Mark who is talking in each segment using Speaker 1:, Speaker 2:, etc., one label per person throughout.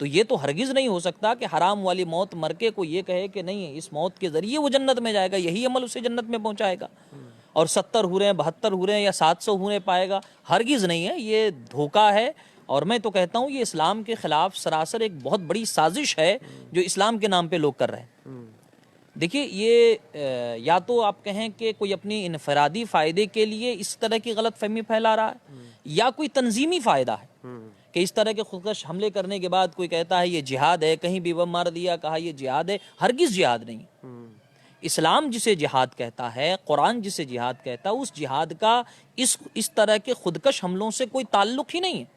Speaker 1: تو یہ تو ہرگز نہیں ہو سکتا کہ حرام والی موت مر کے کوئی یہ کہے کہ نہیں اس موت کے ذریعے وہ جنت میں جائے گا، یہی عمل اسے جنت میں پہنچائے گا، اور 70 حوریں 72 حوریں یا 700 حوریں پائے گا، ہرگز نہیں ہے، یہ دھوکہ ہے۔ اور میں تو کہتا ہوں یہ اسلام کے خلاف سراسر ایک بہت بڑی سازش ہے جو اسلام کے نام پہ لوگ کر رہے ہیں۔ دیکھیے یہ یا تو آپ کہیں کہ کوئی اپنی انفرادی فائدے کے لیے اس طرح کی غلط فہمی پھیلا رہا ہے، یا کوئی تنظیمی فائدہ ہے کہ اس طرح کے خودکش حملے کرنے کے بعد کوئی کہتا ہے یہ جہاد ہے، کہیں بھی بم مار دیا کہا یہ جہاد ہے۔ ہرگز جہاد نہیں۔ اسلام جسے جہاد کہتا ہے، قرآن جسے جہاد کہتا ہے، اس جہاد کا اس طرح کے خودکش حملوں سے کوئی تعلق ہی نہیں ہے۔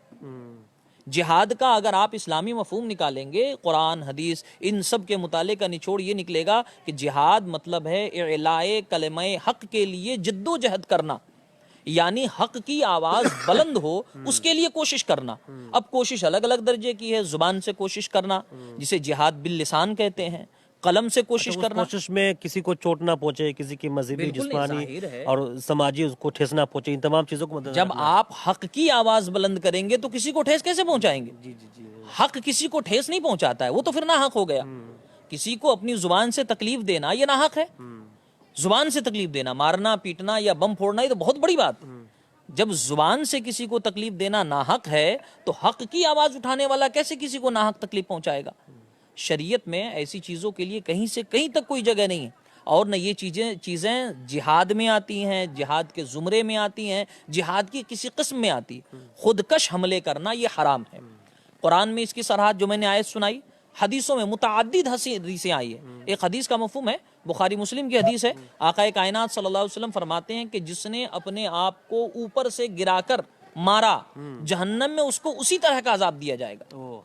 Speaker 1: جہاد کا اگر آپ اسلامی مفہوم نکالیں گے، قرآن حدیث ان سب کے مطالعے کا نچوڑ یہ نکلے گا کہ جہاد مطلب ہے اعلاء کلمہ حق کے لیے جد و جہد کرنا، یعنی حق کی آواز بلند ہو اس کے لیے کوشش کرنا۔ اب کوشش الگ الگ درجے کی ہے، زبان سے کوشش کرنا جسے جہاد باللسان کہتے ہیں، قلم سے کوشش کرنا،
Speaker 2: کوشش میں کسی کو چوٹ نہ پہنچے، کسی کی مذہبی جسمانی اور سماجی اس کو ٹھیس نہ پہنچے، ان تمام چیزوں کو
Speaker 1: جب آپ حق کی آواز بلند کریں گے تو کسی کو ٹھیس کیسے پہنچائیں گے؟ حق کسی کو ٹھیس نہیں پہنچاتا ہے، وہ تو پھر ناحق ہو گیا۔ کسی کو اپنی زبان سے تکلیف دینا یہ ناحق ہے، زبان سے تکلیف دینا، مارنا پیٹنا یا بم پھوڑنا یہ تو بہت بڑی بات۔ جب زبان سے کسی کو تکلیف دینا ناحق ہے تو حق کی آواز اٹھانے والا کیسے کسی کو ناحق تکلیف پہنچائے گا؟ شریعت میں ایسی چیزوں کے لیے کہیں سے کہیں تک کوئی جگہ نہیں ہے، اور نہ یہ چیزیں جہاد میں آتی ہیں، جہاد کے زمرے میں آتی ہیں، جہاد کی کسی قسم میں آتی۔ خودکش حملے کرنا یہ حرام ہے۔ قرآن میں اس کی صراحت جو میں نے آیت سنائی، حدیثوں میں متعدد حدیثیں آئی ہیں۔ ایک حدیث کا مفہوم ہے، بخاری مسلم کی حدیث ہے، آقا کائنات صلی اللہ علیہ وسلم فرماتے ہیں کہ جس نے اپنے آپ کو اوپر سے گرا کر مارا، جہنم میں اس کو اسی طرح کا عذاب دیا جائے گا،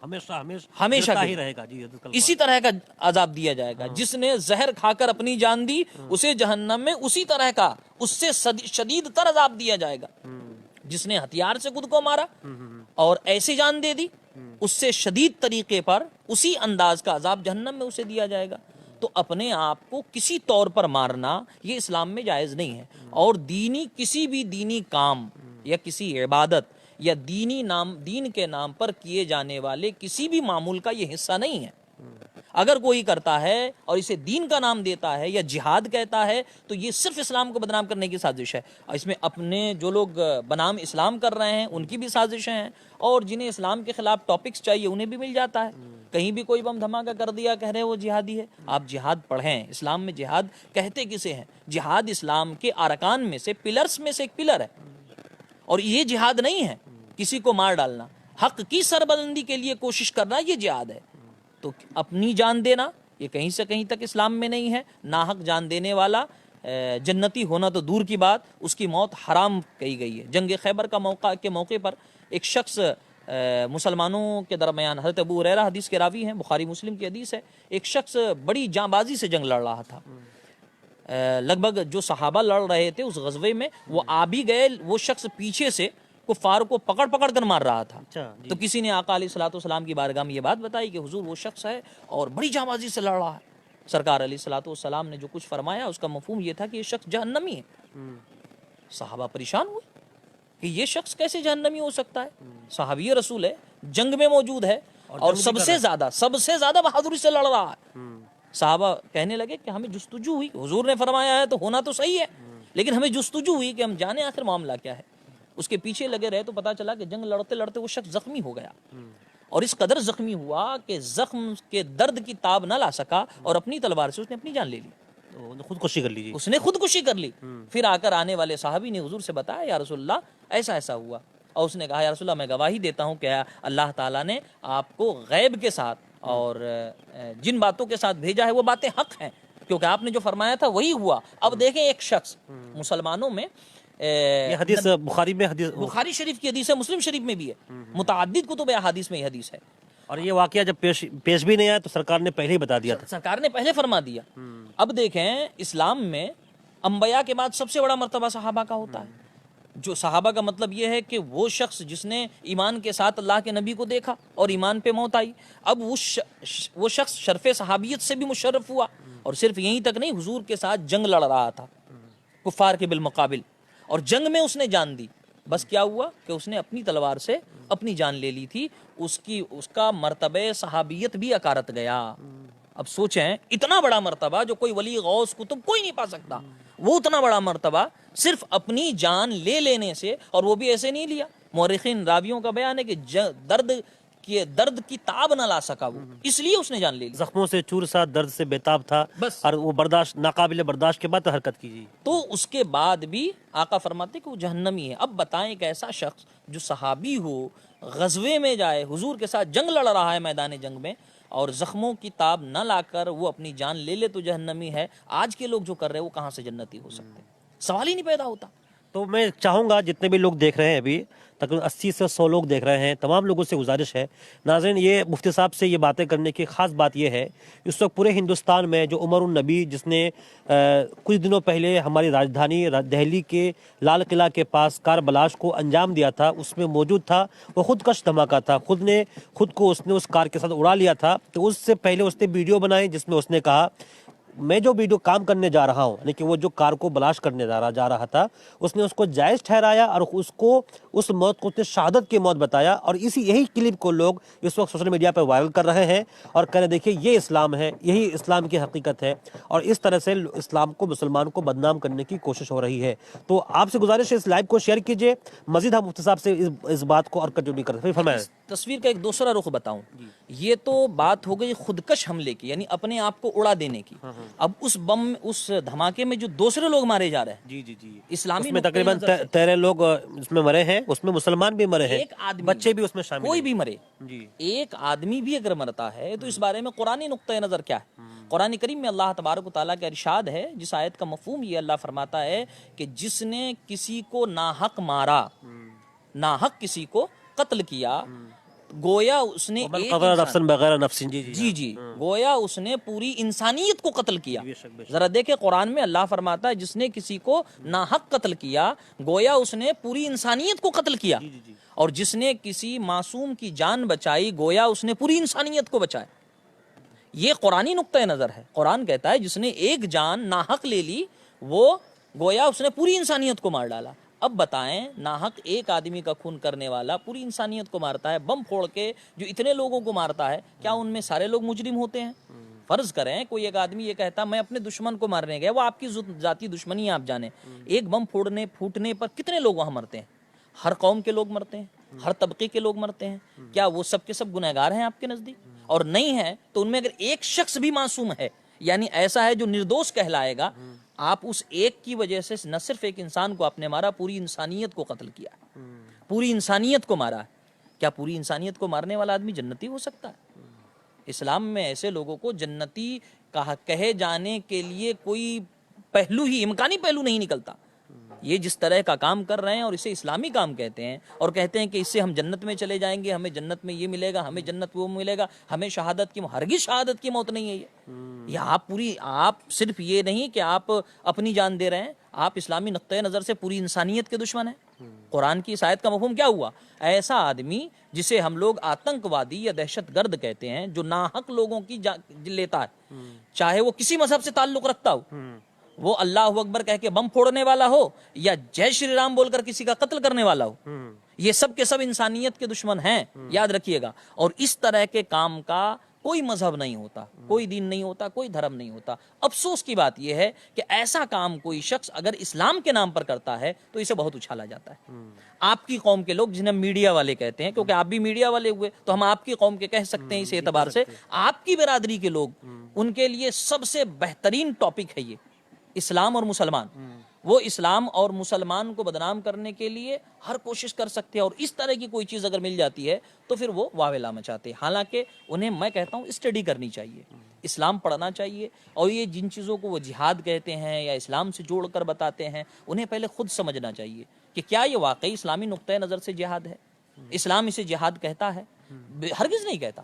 Speaker 1: ہمیشہ
Speaker 2: ہی رہے گا،
Speaker 1: اسی طرح کا عذاب دیا جائے گا۔ جس نے زہر کھا کر اپنی جان دی اسے جہنم میں اسی طرح کا، اس سے شدید تر عذاب دیا جائے گا۔ جس نے ہتھیار سے خود کو مارا اور ایسے جان دے دی، اس سے شدید طریقے پر اسی انداز کا عذاب جہنم میں اسے دیا جائے گا۔ تو اپنے آپ کو کسی طور پر مارنا یہ اسلام میں جائز نہیں ہے، اور کسی بھی دینی کام یا کسی عبادت یا دین کے نام پر کیے جانے والے کسی بھی معمول کا یہ حصہ نہیں ہے۔ اگر کوئی کرتا ہے اور اسے دین کا نام دیتا ہے یا جہاد کہتا ہے تو یہ صرف اسلام کو بدنام کرنے کی سازش ہے۔ اس میں اپنے جو لوگ بنام اسلام کر رہے ہیں ان کی بھی سازشیں ہیں، اور جنہیں اسلام کے خلاف ٹاپکس چاہیے انہیں بھی مل جاتا ہے۔ کہیں بھی کوئی بم دھماکہ کر دیا کہہ رہے وہ جہادی ہے۔ آپ جہاد پڑھیں، اسلام میں جہاد کہتے کسے ہیں؟ جہاد اسلام کے ارکان میں سے، پلرز میں سے ایک پلر ہے، اور یہ جہاد نہیں ہے کسی کو مار ڈالنا۔ حق کی سربلندی کے لیے کوشش کرنا یہ جہاد ہے۔ تو اپنی جان دینا یہ کہیں سے کہیں تک اسلام میں نہیں ہے۔ ناحق جان دینے والا جنتی ہونا تو دور کی بات، اس کی موت حرام کہی گئی ہے۔ جنگ خیبر کے موقع پر ایک شخص مسلمانوں کے درمیان، حضرت ابو ہریرہ حدیث کے راوی ہیں، بخاری مسلم کی حدیث ہے، ایک شخص بڑی جاں بازی سے جنگ لڑ رہا تھا۔ لگ بھگ جو صحابہ لڑ رہے تھے اس غزوے میں وہ آ بھی گئے، وہ شخص پیچھے سے کفار کو پکڑ کر مار رہا تھا۔ تو کسی نے آقا علیہ الصلوۃ والسلام کی بارگاہ میں یہ بات بتائی کہ حضور وہ شخص ہے اور بڑی جاں بازی سے لڑ رہا ہے۔ سرکار علیہ الصلوۃ والسلام نے جو کچھ فرمایا اس کا مفہوم یہ تھا کہ یہ شخص جہنمی ہے۔ صحابہ پریشان ہوئے کہ یہ شخص کیسے جہنمی ہو سکتا ہے؟ صحابی رسول ہے، جنگ میں موجود ہے اور سب سے زیادہ بہادری سے لڑ رہا ہے۔ صحابہ کہنے لگے کہ ہمیں جستجو ہوئی، حضور نے فرمایا ہے تو ہونا تو صحیح ہے، لیکن ہمیں جستجو ہوئی کہ ہم جانے آخر معاملہ کیا ہے۔ اس کے پیچھے لگے رہے تو پتا چلا کہ جنگ لڑتے لڑتے وہ شخص زخمی ہو گیا، اور اس قدر زخمی ہوا کہ زخم کے درد کی تاب نہ لا سکا اور اپنی تلوار سے اس نے اپنی جان لے لی،
Speaker 2: خودکشی کر لی۔
Speaker 1: اس نے خودکشی کر لی۔ پھر آ کر آنے والے صحابی نے حضور سے بتایا یا رسول اللہ ایسا ہوا، اور اس نے کہا یا رسول اللہ میں گواہی دیتا ہوں کہ اللہ تعالیٰ نے آپ کو غیب کے ساتھ اور جن باتوں کے ساتھ بھیجا ہے وہ باتیں حق ہیں، کیونکہ آپ نے جو فرمایا تھا وہی ہوا۔ اب دیکھیں ایک شخص مسلمانوں میں،
Speaker 2: یہ حدیث
Speaker 1: بخاری شریف کی حدیث ہے، مسلم شریف میں بھی ہے، متعدد کتب احادیث میں یہ حدیث ہے،
Speaker 2: اور یہ واقعہ جب پیش بھی نہیں آیا تو سرکار نے پہلے ہی بتا دیا تھا،
Speaker 1: سرکار نے پہلے فرما دیا۔ اب دیکھیں اسلام میں انبیاء کے بعد سب سے بڑا مرتبہ صحابہ کا ہوتا ہے۔ جو صحابہ کا مطلب یہ ہے کہ وہ شخص جس نے ایمان کے ساتھ اللہ کے نبی کو دیکھا اور ایمان پہ موت آئی، اب وہ شخص شرف صحابیت سے بھی مشرف ہوا، اور صرف یہیں تک نہیں، حضور کے ساتھ جنگ لڑ رہا تھا کفار کے بالمقابل، اور جنگ میں اس نے جان دی۔ بس کیا ہوا کہ اس نے اپنی تلوار سے اپنی جان لے لی تھی، اس کا مرتبہ صحابیت بھی اکارت گیا۔ اب سوچیں، اتنا بڑا مرتبہ جو کوئی ولی غوث کتب کوئی نہیں پا سکتا، وہ اتنا بڑا مرتبہ صرف اپنی جان لے لینے سے، اور وہ بھی ایسے نہیں لیا۔ مورخین راویوں کا بیان ہے کہ درد کی تاب نہ لا سکا وہ، اس لیے اس نے جان لے لی۔
Speaker 2: زخموں سے چور سا، درد سے بےتاب تھا،
Speaker 1: بس۔
Speaker 2: اور وہ ناقابل برداشت کے بعد حرکت کیجیے۔
Speaker 1: تو اس کے بعد بھی آقا فرماتے کہ وہ جہنمی ہے۔ اب بتائیں ایک ایسا شخص جو صحابی ہو، غزوے میں جائے، حضور کے ساتھ جنگ لڑ رہا ہے میدان جنگ میں، اور زخموں کی تاب نہ لا کر وہ اپنی جان لے لے تو جہنمی ہے۔ آج کے لوگ جو کر رہے ہیں وہ کہاں سے جنتی ہو سکتے ہیں؟ سوال ہی نہیں پیدا ہوتا۔
Speaker 2: تو میں چاہوں گا جتنے بھی لوگ دیکھ رہے ہیں، ابھی تقریباً 80 سے 100 لوگ دیکھ رہے ہیں، تمام لوگوں سے گزارش ہے ناظرین، یہ مفتی صاحب سے یہ باتیں کرنے کی خاص بات یہ ہے، اس وقت پورے ہندوستان میں جو عمر النبی، جس نے کچھ دنوں پہلے ہماری راجدھانی دہلی کے لال قلعہ کے پاس کار بلاش کو انجام دیا تھا، اس میں موجود تھا، وہ خودکش دھماکہ تھا، خود کو اس نے اس کار کے ساتھ اڑا لیا تھا۔ تو اس سے پہلے اس نے ویڈیو بنائی جس میں اس نے کہا میں جو ویڈیو کام کرنے جا رہا ہوں، یعنی کہ وہ جو کار کو بلاش کرنے جا رہا تھا، اس نے اس کو جائز ٹھہرایا، اور اس موت کو اس نے شہادت کی موت بتایا، اور یہی کلپ کو لوگ اس وقت سوشل میڈیا پہ وائرل کر رہے ہیں اور کہہ رہے دیکھیے یہ اسلام ہے، یہی اسلام کی حقیقت ہے، اور اس طرح سے اسلام کو، مسلمان کو بدنام کرنے کی کوشش ہو رہی ہے۔ تو آپ سے گزارش ہے اس لائیو کو شیئر کیجئے، مزید ہم مفتی صاحب سے اس بات کو اور کنٹینیو کرتے ہیں۔ فرمائیں۔
Speaker 1: تصویر کا ایک دوسرا رخ بتاؤں، یہ تو بات ہو گئی خودکش حملے کی، یعنی اپنے آپ کو اڑا دینے کی۔ اب اس دھماکے میں جو دوسرے لوگ مارے جا رہے ہیں،
Speaker 2: جی
Speaker 1: اسلامی
Speaker 2: اس میں تقریباً 13 لوگ اس میں مرے ہیں، اس میں مسلمان بھی مرے ہیں،
Speaker 1: ایک آدمی،
Speaker 2: بچے بھی اس میں شامل ہیں،
Speaker 1: کوئی بھی مرے، ایک آدمی بھی اگر مرتا ہے تو اس بارے میں قرآنی نقطۂ نظر کیا ہے؟ قرآن کریم میں اللہ تبارک و تعالیٰ کا ارشاد ہے، جس آیت کا مفہوم یہ اللہ فرماتا ہے کہ جس نے کسی کو ناحق مارا، ناحق کسی کو قتل کیا، گویا اس نے ایک
Speaker 2: نفسن بغیر نفس،
Speaker 1: جی گویا اس نے پوری انسانیت کو قتل کیا۔ ذرا دیکھیں قرآن میں اللہ فرماتا ہے جس نے کسی کو ناحق قتل کیا، گویا اس نے پوری انسانیت کو قتل کیا، اور جس نے کسی معصوم کی جان بچائی، گویا اس نے پوری انسانیت کو بچایا۔ یہ قرآنی نقطۂ نظر ہے۔ قرآن کہتا ہے جس نے ایک جان ناحق لے لی، وہ گویا اس نے پوری انسانیت کو مار ڈالا۔ اب بتائیں، ناحق ایک آدمی کا خون کرنے والا پوری انسانیت کو مارتا ہے، بم پھوڑ کے جو اتنے لوگوں کو مارتا ہے، کیا ان میں سارے لوگ مجرم ہوتے ہیں؟ فرض کریں کوئی ایک آدمی یہ کہتا میں اپنے دشمن کو مارنے گیا، وہ آپ کی ذاتی دشمنی ہے، آپ جانیں، ایک بم پھوٹنے پر کتنے لوگ وہاں مرتے ہیں؟ ہر قوم کے لوگ مرتے ہیں، ہر طبقے کے لوگ مرتے ہیں، کیا وہ سب کے سب گنہگار ہیں آپ کے نزدیک؟ اور نہیں ہے تو ان میں اگر ایک شخص بھی معصوم ہے، یعنی ایسا ہے جو نردوش کہلائے گا، آپ اس ایک کی وجہ سے نہ صرف ایک انسان کو آپ نے مارا، پوری انسانیت کو قتل کیا، پوری انسانیت کو مارا ہے۔ کیا پوری انسانیت کو مارنے والا آدمی جنتی ہو سکتا ہے؟ اسلام میں ایسے لوگوں کو جنتی کہے جانے کے لیے کوئی پہلو ہی، امکانی پہلو نہیں نکلتا۔ یہ جس طرح کا کام کر رہے ہیں اور اسے اسلامی کام کہتے ہیں، اور کہتے ہیں کہ اس سے ہم جنت میں چلے جائیں گے، ہمیں جنت میں یہ ملے گا، ہمیں جنت وہ ملے گا، ہمیں شہادت کی، ہرگز شہادت کی موت نہیں ہے یہ آپ صرف یہ نہیں کہ آپ اپنی جان دے رہے ہیں، آپ اسلامی نقطۂ نظر سے پوری انسانیت کے دشمن ہیں۔ قرآن کی اس آیت کا مفہوم کیا ہوا؟ ایسا آدمی جسے ہم لوگ آتنک وادی یا دہشت گرد کہتے ہیں، جو ناحق لوگوں کی لیتا ہے، چاہے وہ کسی مذہب سے تعلق رکھتا ہو، وہ اللہ اکبر کہہ کے بم پھوڑنے والا ہو یا جے شری رام بول کر کسی کا قتل کرنے والا ہو، یہ سب کے سب انسانیت کے دشمن ہیں، یاد رکھیے گا۔ اور اس طرح کے کام کا کوئی مذہب نہیں ہوتا، کوئی دین نہیں ہوتا، کوئی دھرم نہیں ہوتا۔ افسوس کی بات یہ ہے کہ ایسا کام کوئی شخص اگر اسلام کے نام پر کرتا ہے تو اسے بہت اچھالا جاتا ہے۔ آپ کی قوم کے لوگ، جنہیں میڈیا والے کہتے ہیں، کیونکہ آپ بھی میڈیا والے ہوئے تو ہم آپ کی قوم کے کہہ سکتے ہیں، اس اعتبار سے آپ کی برادری کے لوگ، ان کے لیے سب سے بہترین ٹاپک ہے یہ اسلام اور مسلمان۔ وہ اسلام اور مسلمان کو بدنام کرنے کے لیے ہر کوشش کر سکتے ہیں، اور اس طرح کی کوئی چیز اگر مل جاتی ہے تو پھر وہ واویلا مچاتے ہیں۔ حالانکہ انہیں میں کہتا ہوں اسٹڈی کرنی چاہیے، اسلام پڑھنا چاہیے، اور یہ جن چیزوں کو وہ جہاد کہتے ہیں یا اسلام سے جوڑ کر بتاتے ہیں، انہیں پہلے خود سمجھنا چاہیے کہ کیا یہ واقعی اسلامی نقطۂ نظر سے جہاد ہے؟ اسلام اسے جہاد کہتا ہے؟ ہرگز نہیں کہتا۔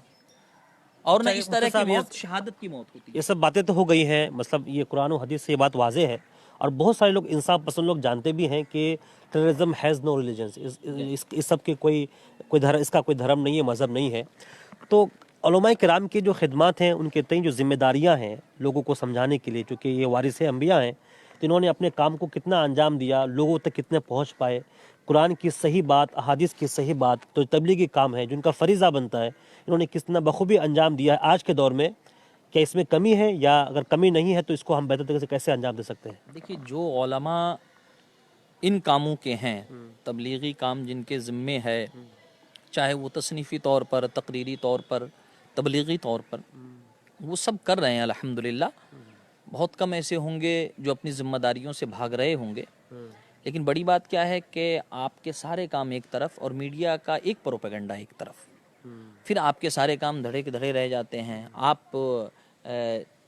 Speaker 1: اور نہ اس طرح کی موت شہادت کی موت ہوتی ہے۔
Speaker 2: یہ سب باتیں تو ہو گئی ہیں، مطلب یہ قرآن و حدیث سے یہ بات واضح ہے، اور بہت سارے لوگ انصاف پسند لوگ جانتے بھی ہیں کہ ٹیررزم ہیز نو ریلیجنس، اس سب کے اس کا کوئی دھرم نہیں ہے، مذہب نہیں ہے۔ تو علماء کرام کی جو خدمات ہیں، ان کے تئیں جو ذمہ داریاں ہیں لوگوں کو سمجھانے کے لیے، چونکہ یہ وارث انبیاء ہیں، تو انہوں نے اپنے کام کو کتنا انجام دیا, لوگوں تک کتنے پہنچ پائے, قرآن کی صحیح بات, احادیث کی صحیح بات, تو تبلیغی کام ہے جو ان کا فریضہ بنتا ہے, انہوں نے کتنا بخوبی انجام دیا ہے آج کے دور میں. کیا اس میں کمی ہے, یا اگر کمی نہیں ہے تو اس کو ہم بہتر طریقے سے کیسے انجام دے سکتے ہیں؟
Speaker 1: دیکھیے, جو علماء ان کاموں کے ہیں, تبلیغی کام جن کے ذمے ہے, چاہے وہ تصنیفی طور پر, تقریری طور پر, تبلیغی طور پر, وہ سب کر رہے ہیں الحمدللہ. بہت کم ایسے ہوں گے جو اپنی ذمہ داریوں سے بھاگ رہے ہوں گے. لیکن بڑی بات کیا ہے کہ آپ کے سارے کام ایک طرف اور میڈیا کا ایک پروپیگنڈا ایک طرف, پھر آپ کے سارے کام دھڑے کے دھڑے رہ جاتے ہیں. آپ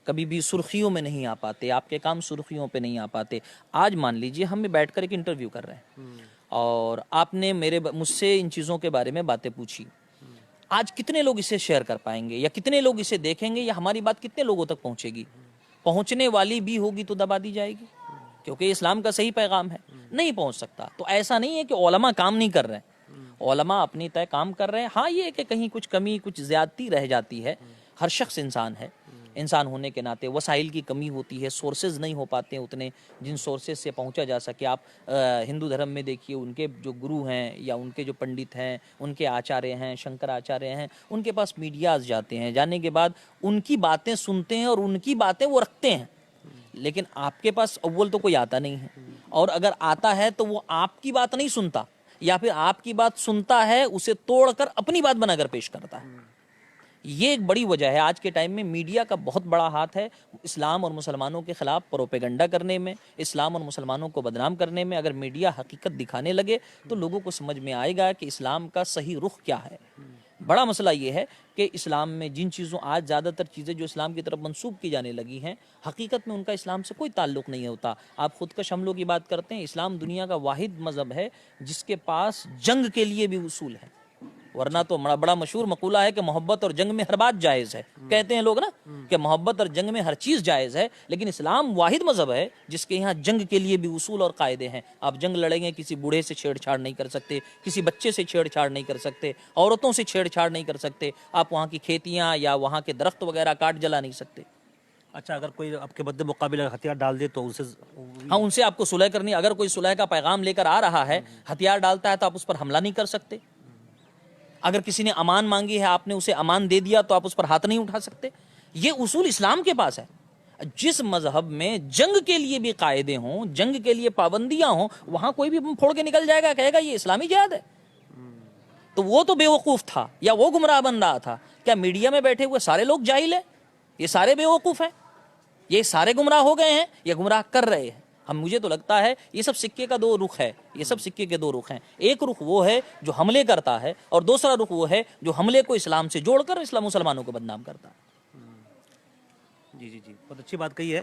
Speaker 1: کبھی بھی سرخیوں میں نہیں آ پاتے, آپ کے کام سرخیوں پہ نہیں آ پاتے. آج مان لیجئے ہم بیٹھ کر ایک انٹرویو کر رہے ہیں اور آپ نے مجھ سے ان چیزوں کے بارے میں باتیں پوچھی. آج کتنے لوگ اسے شیئر کر پائیں گے, یا کتنے لوگ اسے دیکھیں گے, یا ہماری بات کتنے لوگوں تک پہنچے گی؟ پہنچنے والی بھی ہوگی تو دبا دی جائے گی, کیونکہ اسلام کا صحیح پیغام ہے, نہیں پہنچ سکتا. تو ایسا نہیں ہے کہ علماء کام نہیں کر رہے ہیں, علماء اپنی طے کام کر رہے ہیں. ہاں, یہ کہ کہیں کچھ کمی, کچھ زیادتی رہ جاتی ہے. ہر شخص انسان ہے, انسان ہونے کے ناطے وسائل کی کمی ہوتی ہے, سورسز نہیں ہو پاتے اتنے جن سورسز سے پہنچا جا سکے. آپ ہندو دھرم میں دیکھیے, ان کے جو گرو ہیں یا ان کے جو پنڈت ہیں, ان کے آچاریہ ہیں, شنکر آچاریہ ہیں, ان کے پاس میڈیاز جاتے ہیں, جانے کے بعد ان کی باتیں سنتے ہیں اور ان کی باتیں وہ رکھتے ہیں. لیکن آپ کے پاس اول تو کوئی آتا نہیں ہے, اور اگر آتا ہے تو وہ آپ کی بات نہیں سنتا, یا پھر آپ کی بات سنتا ہے, اسے توڑ کر اپنی بات بنا کر پیش کرتا ہے. یہ ایک بڑی وجہ ہے. آج کے ٹائم میں میڈیا کا بہت بڑا ہاتھ ہے اسلام اور مسلمانوں کے خلاف پروپیگنڈا کرنے میں, اسلام اور مسلمانوں کو بدنام کرنے میں. اگر میڈیا حقیقت دکھانے لگے تو لوگوں کو سمجھ میں آئے گا کہ اسلام کا صحیح رخ کیا ہے. بڑا مسئلہ یہ ہے کہ اسلام میں جن چیزوں, آج زیادہ تر چیزیں جو اسلام کی طرف منسوب کی جانے لگی ہیں, حقیقت میں ان کا اسلام سے کوئی تعلق نہیں ہوتا. آپ خودکش حملوں کی بات کرتے ہیں, اسلام دنیا کا واحد مذہب ہے جس کے پاس جنگ کے لیے بھی اصول ہے. ورنہ تو بڑا مشہور مقولہ ہے کہ محبت اور جنگ میں ہر بات جائز ہے. کہتے ہیں لوگ نا کہ محبت اور جنگ میں ہر چیز جائز ہے, لیکن اسلام واحد مذہب ہے جس کے یہاں جنگ کے لیے بھی اصول اور قاعدے ہیں. آپ جنگ لڑیں گے, کسی بوڑھے سے چھیڑ چھاڑ نہیں کر سکتے, کسی بچے سے چھیڑ چھاڑ نہیں کر سکتے, عورتوں سے چھیڑ چھاڑ نہیں کر سکتے, آپ وہاں کی کھیتیاں یا وہاں کے درخت وغیرہ کاٹ جلا نہیں سکتے.
Speaker 2: اچھا, اگر کوئی آپ کے مد مقابل ہتھیار ڈال دے تو اسے
Speaker 1: ہاں, ان سے آپ کو صلح کرنی. اگر کوئی صلح کا پیغام لے کر آ رہا ہے, ہتھیار ڈالتا ہے, تو آپ اس پر حملہ نہیں کر سکتے. اگر کسی نے امان مانگی ہے, آپ نے اسے امان دے دیا, تو آپ اس پر ہاتھ نہیں اٹھا سکتے. یہ اصول اسلام کے پاس ہے. جس مذہب میں جنگ کے لیے بھی قاعدے ہوں, جنگ کے لیے پابندیاں ہوں, وہاں کوئی بھی پھوڑ کے نکل جائے گا, کہے گا یہ اسلامی جہاد ہے. تو وہ تو بے وقوف تھا یا وہ گمراہ بن رہا تھا. کیا میڈیا میں بیٹھے ہوئے سارے لوگ جاہل ہیں؟ یہ سارے بے وقوف ہیں؟ یہ سارے گمراہ ہو گئے ہیں یا گمراہ کر رہے ہیں؟ مجھے تو لگتا ہے یہ سب سکے کا دو رخ ہے. یہ سب سکے کے دو رخ ہیں. ایک رخ وہ ہے جو حملے کرتا ہے, اور دوسرا رخ وہ ہے جو حملے کو اسلام سے جوڑ کر اسلام مسلمانوں کو بدنام کرتا ہے.
Speaker 2: جی, بہت اچھی بات کہی ہے.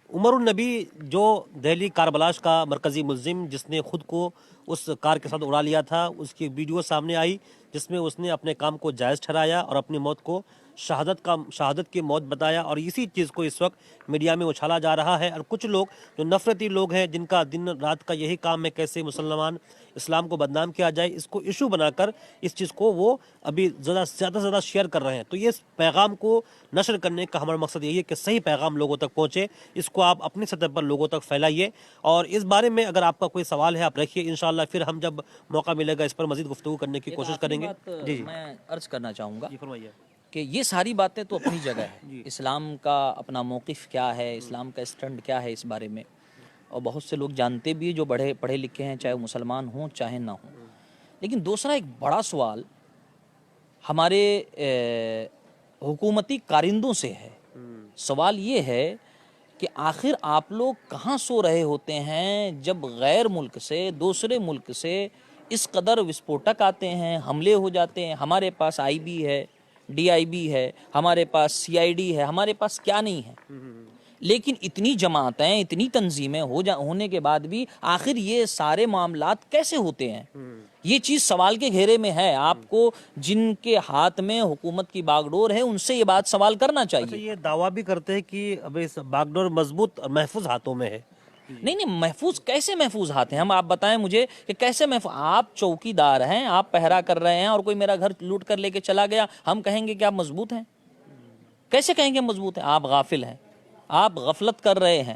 Speaker 2: عمر النبی جو دہلی کار بلاش کا مرکزی ملزم, جس نے خود کو اس کار کے ساتھ اڑا لیا تھا, اس کی ویڈیو سامنے آئی جس میں اس نے اپنے کام کو جائز ٹھہرایا اور اپنی موت کو شہادت کی موت بتایا. اور اسی چیز کو اس وقت میڈیا میں اچھالا جا رہا ہے. اور کچھ لوگ جو نفرتی لوگ ہیں, جن کا دن رات کا یہی کام ہے کیسے مسلمان اسلام کو بدنام کیا جائے, اس کو ایشو بنا کر اس چیز کو وہ ابھی زیادہ سے زیادہ شیئر کر رہے ہیں. تو یہ پیغام کو نشر کرنے کا ہمارا مقصد یہی ہے کہ صحیح پیغام لوگوں تک پہنچے. اس کو آپ اپنی سطح پر لوگوں تک پھیلائیے. اور اس بارے میں اگر آپ کا کوئی سوال ہے آپ رکھیے, انشاءاللہ پھر ہم جب موقع ملے گا اس پر مزید گفتگو کرنے کی کوشش کریں گے.
Speaker 1: جی, میں عرض کرنا چاہوں گا
Speaker 2: فرمائیے.
Speaker 1: کہ یہ ساری باتیں تو اپنی جگہ ہے. اسلام کا اپنا موقف کیا ہے, اسلام کا اسٹینڈ کیا ہے اس بارے میں, اور بہت سے لوگ جانتے بھی جو پڑھے لکھے ہیں, چاہے وہ مسلمان ہوں چاہے نہ ہوں. لیکن دوسرا ایک بڑا سوال ہمارے حکومتی کارندوں سے ہے. سوال یہ ہے کہ آخر آپ لوگ کہاں سو رہے ہوتے ہیں جب غیر ملک سے, دوسرے ملک سے اس قدر وسفوٹک آتے ہیں, حملے ہو جاتے ہیں. ہمارے پاس آئی بی ہے, ڈی آئی بی ہے, ہمارے پاس سی آئی ڈی ہے, ہمارے پاس کیا نہیں ہے. لیکن اتنی جماعتیں, اتنی تنظیمیں ہونے کے بعد بھی آخر یہ سارے معاملات کیسے ہوتے ہیں؟ یہ چیز سوال کے گھیرے میں ہے. آپ کو جن کے ہاتھ میں حکومت کی باغ ڈور ہے ان سے یہ بات سوال کرنا چاہیے.
Speaker 2: یہ دعویٰ بھی کرتے ہیں کہ اب اس باغ ڈور مضبوط اور محفوظ ہاتھوں میں ہے.
Speaker 1: نہیں, محفوظ کیسے محفوظ ہاتھ ہیں؟ آپ بتائیں مجھے کہ کیسے محفوظ. آپ چوکی دار ہیں, آپ پہرا کر رہے ہیں, اور کوئی میرا گھر لوٹ کر لے کے چلا گیا, ہم کہیں گے کہ آپ مضبوط ہیں؟ کیسے کہیں گے مضبوط ہیں؟ آپ غافل ہیں, آپ غفلت کر رہے ہیں.